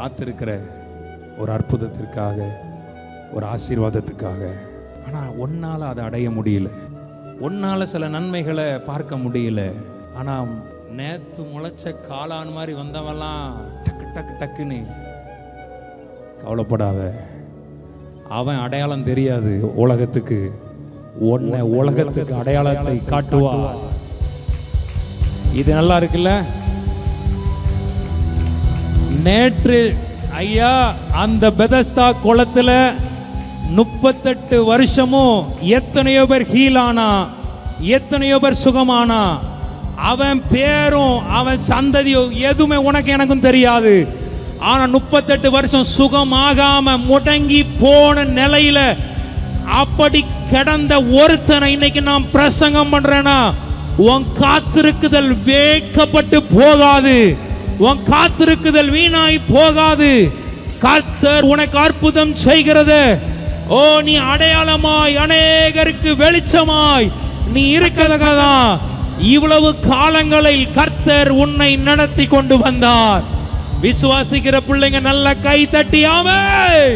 காத்திருக்கிற ஒரு அற்புதத்திற்காக, ஒரு ஆசீர்வாதத்துக்காக. ஆனால் ஒன்னால் அதை அடைய முடியல, ஒன்னால் சில நன்மைகளை பார்க்க முடியல. ஆனால் நேற்று முளைச்ச காளான் மாதிரி வந்தவெல்லாம் டக்கு டக்கு டக்குன்னு. கவலைப்படாத, அவன் அடையாளம் தெரியாது உலகத்துக்கு, உன்னை உலகத்துக்கு அடையாளத்தை காட்டுவா. இது நல்லா இருக்குல்ல? நேற்று ஐயா அந்த பெதஸ்தா குளத்துல 38 வருஷமும் எத்தனையோ பேர் ஹீலானா, எத்தனையோ பேர் சுகமானா. அவன் பேரும் அவன் சந்ததியும் எதுவுமே உனக்கு எனக்கும் தெரியாது. ஆனா 38 வருஷம் சுகமாகாம முடங்கி போன நிலையில அப்படி கிடந்த ஒருத்தனை இன்னைக்கு நான் பிரசங்கம் பண்றேன்னா, உன் காத்திருக்குதல் வேட்கப்பட்டு போகாது, உன் காத்திருக்குதல் வீணாய் போகாது. கர்த்தர் உனக்கு அற்புதம் செய்கிறது. ஓ, நீ அடையாளமாய் அநேகருக்கு வெளிச்சமாய் நீ இருக்கிறதான் இவ்வளவு காலங்களில் கர்த்தர் உன்னை நடத்தி கொண்டு வந்தார். விசுவாசிக்கிற பிள்ளைங்க நல்ல கை தட்டி ஆமென்.